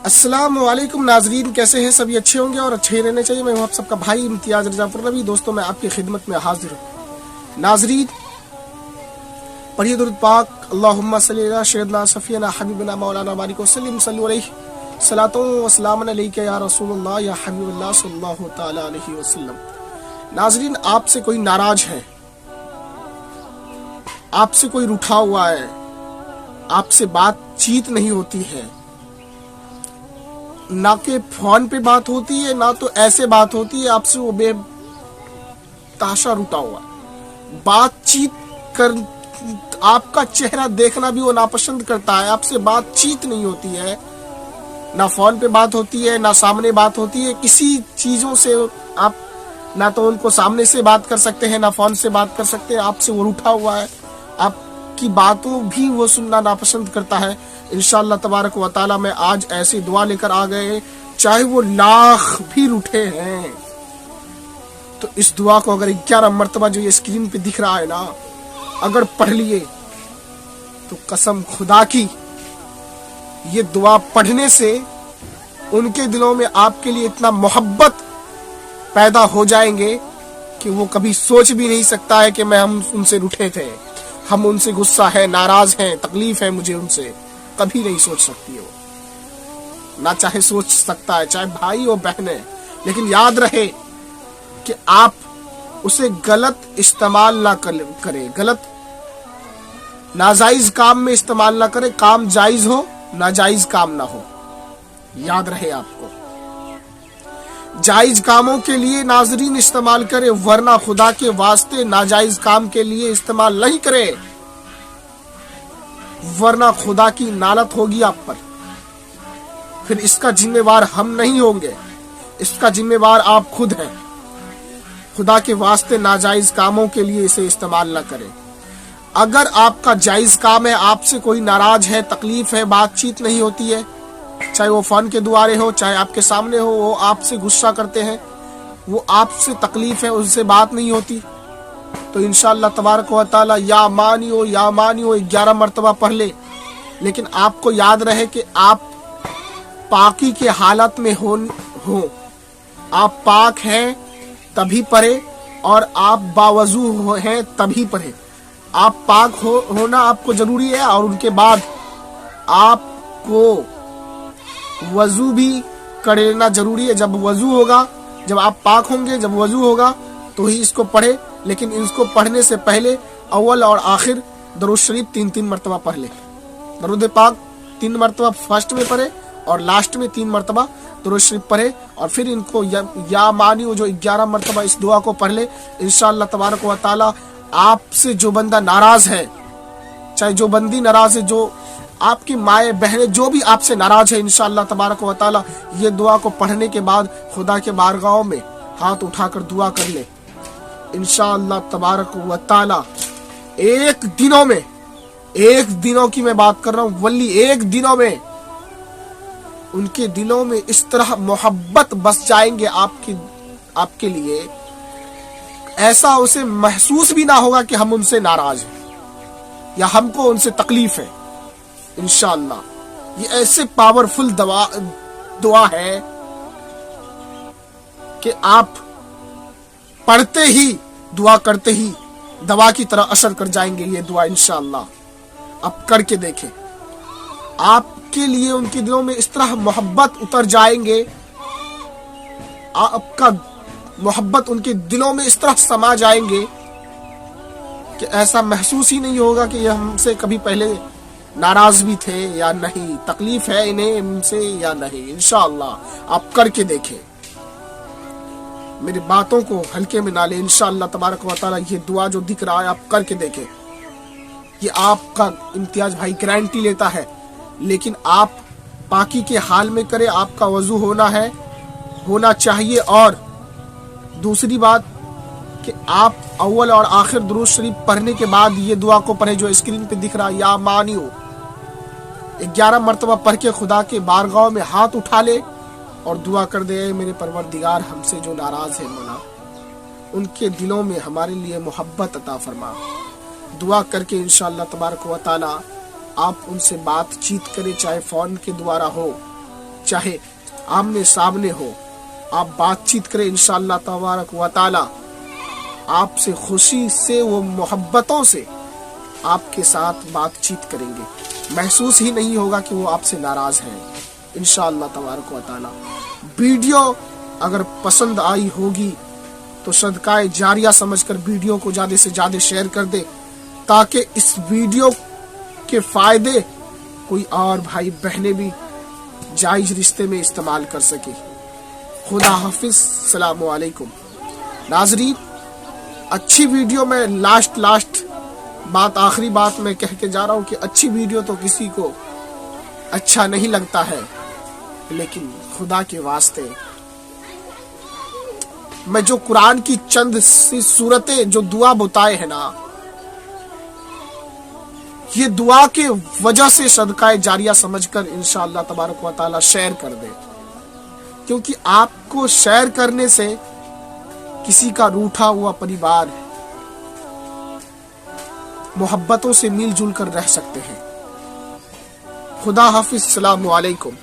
अस्सलाम वालेकुम नाजरीन, कैसे हैं सभी? अच्छे होंगे और अच्छे ही रहने चाहिए। मैं हूं आप सबका भाई इम्तियाज रजा नबी। दोस्तों, मैं आपकी खिदमत में हाजिर हूं। नाजरीन, पढ़िए दुरूद पाक। अल्लाहुम्मा सल्ली अला सय्यदना सफीना हबीबना मौलाना बारिक वसल्लिम सल्लु अलैहि सलातो व सलाम अलैका या रसूलुल्लाह या हबीबल्लाह सल्लल्लाहु तआला अलैहि वसल्लम। नाजरीन, आपसे कोई नाराज है, आपसे कोई रूठा हुआ है, आपसे बातचीत नहीं होती है, ना के फोन पे बात होती है, ना तो ऐसे बात होती है, आपसे वो बेताशा रूठा हुआ बातचीत कर, आपका चेहरा देखना भी वो नापसंद करता है, आपसे बातचीत नहीं होती है, ना फोन पे बात होती है, ना सामने बात होती है, किसी चीजों से आप ना तो उनको सामने से बात कर सकते हैं, ना फोन से बात कर सकते हैं, आपसे वो रूठा हुआ है, आपकी बातों भी वो सुनना नापसंद करता है। इंशाअल्लाह तबारक व तआला में आज ऐसी दुआ लेकर आ गए, चाहे वो लाख भी रूठे हैं, तो इस दुआ को अगर 11 मरतबा जो ये स्क्रीन पे दिख रहा है ना, अगर पढ़ लिए तो कसम खुदा की ये दुआ पढ़ने से उनके दिलों में आपके लिए इतना मोहब्बत पैदा हो जाएंगे कि वो कभी सोच भी नहीं सकता है कि हम उनसे रूठे थे, हम उनसे गुस्सा है, नाराज हैं, तकलीफ है मुझे उनसे, कभी नहीं सोच सकती है वो। ना चाहे सोच सकता है, चाहे भाई हो बहन है, लेकिन याद रहे कि आप उसे गलत इस्तेमाल ना करें, गलत नाजायज काम में इस्तेमाल ना करें। काम जायज हो, नाजायज काम ना हो, याद रहे आपको। जायज कामों के लिए नाजरीन इस्तेमाल करें, वरना खुदा के वास्ते नाजायज काम के लिए इस्तेमाल नहीं करें, वरना खुदा की नालत होगी आप पर। फिर इसका जिम्मेवार हम नहीं होंगे, इसका जिम्मेवार आप खुद हैं। खुदा के वास्ते नाजायज कामों के लिए इसे इस्तेमाल न करें। अगर आपका जायज काम है, आपसे कोई नाराज है, तकलीफ है, बातचीत नहीं होती है, चाहे वो फोन के द्वारे हो, चाहे आपके सामने हो, वो आपसे गुस्सा करते हैं, वो आपसे तकलीफ है, उनसे बात नहीं होती, तो इंशाअल्लाह तबारक व तआला या मानियो 11 मरतबा पढ़ ले। लेकिन आपको याद रहे कि आप पाकी के हालत में हो, आप पाक हैं तभी पढ़े, और आप बावजू हैं तभी पढ़े। आप पाक होना आपको जरूरी है, और उनके बाद आपको वजू भी कर लेना जरूरी है। जब वजू होगा, जब आप पाक होंगे, जब वजू होगा तो ही इसको पढ़े। लेकिन इसको पढ़ने से पहले अव्वल और आखिर दरूद शरीफ 3 मरतबा पढ़ ले। दरूद पाक 3 मरतबा फर्स्ट में पढ़े और लास्ट में 3 मरतबा दरूद शरीफ पढ़े, और फिर इनको या मानियो जो 11 मरतबा इस दुआ को पढ़ ले। इंशाअल्लाह तबारक व तआला आपसे जो बंदा नाराज है, चाहे जो बंदी नाराज है, जो आपकी माए बहनें जो भी आपसे नाराज है, इंशाअल्लाह तबारक व तआला ये दुआ को पढ़ने के बाद खुदा के बारगाहों में हाथ उठाकर दुआ कर ले। इंशाअल्लाह तबारक व तआला एक दिनों की मैं बात कर रहा हूँ वल्ली, एक दिनों में उनके दिलों में इस तरह मोहब्बत बस जाएंगे आपके लिए, ऐसा उसे महसूस भी ना होगा कि हम उनसे नाराज हैं या हमको उनसे तकलीफ है। इंशाअल्लाह ये ऐसे पावरफुल दुआ है कि आप पढ़ते ही, दुआ करते ही दवा की तरह असर कर जाएंगे ये दुआ। इंशाअल्लाह आप करके देखें, आपके लिए उनके दिलों में इस तरह मोहब्बत उतर जाएंगे, आपका मोहब्बत उनके दिलों में इस तरह समा जाएंगे कि ऐसा महसूस ही नहीं होगा कि ये हमसे कभी पहले नाराज भी थे या नहीं, तकलीफ है इन्हें हमसे या नहीं। इंशाअल्लाह आप करके देखें, मेरी बातों को हल्के में ना ले। इंशाअल्लाह तबारक व तआला ये दुआ जो दिख रहा है आप करके देखें। ये आपका इम्तियाज भाई गारंटी लेता है, लेकिन आप पाकी के हाल में करें, आपका वजू होना चाहिए। और दूसरी बात कि आप अव्वल और आखिर दुरूद शरीफ पढ़ने के बाद ये दुआ को पढ़े जो स्क्रीन पे दिख रहा है, या मानियो 11 मरतबा पढ़ के खुदा के बारगाह में हाथ उठा ले और दुआ कर दे, मेरे परवरदिगार हमसे जो नाराज है मौला, उनके दिलों में हमारे लिए मोहब्बत अता फरमा। दुआ करके इंशाअल्लाह तबारक व तआला आप उनसे बातचीत करें, चाहे फोन के द्वारा हो, चाहे आमने सामने हो, आप बातचीत करें, इंशाअल्लाह तबारक व तआला आपसे खुशी से, वो मोहब्बतों से आपके साथ बातचीत करेंगे, महसूस ही नहीं होगा कि वो आपसे नाराज हैं इंशाअल्लाह तबारक व तआला। वीडियो अगर पसंद आई होगी तो सदकाए जारिया समझकर वीडियो को ज्यादा से ज्यादा शेयर कर दे, ताकि इस वीडियो के फायदे कोई और भाई बहनें भी जायज रिश्ते में इस्तेमाल कर सके। खुदा हाफिज, सलाम अलैकुम। नाजरीन, अच्छी वीडियो में लास्ट बात, आखिरी बात मैं कह के जा रहा हूँ कि अच्छी वीडियो तो किसी को अच्छा नहीं लगता है, लेकिन खुदा के वास्ते मैं जो कुरान की चंद सी सूरतें जो दुआ बताए हैं ना, ये दुआ के वजह से सदकाए जारिया समझकर इंशाअल्लाह तबारक व तआला शेयर कर दे, क्योंकि आपको शेयर करने से किसी का रूठा हुआ परिवार मोहब्बतों से मिलजुल कर रह सकते हैं। खुदा हाफिज, सलाम अलैकुम।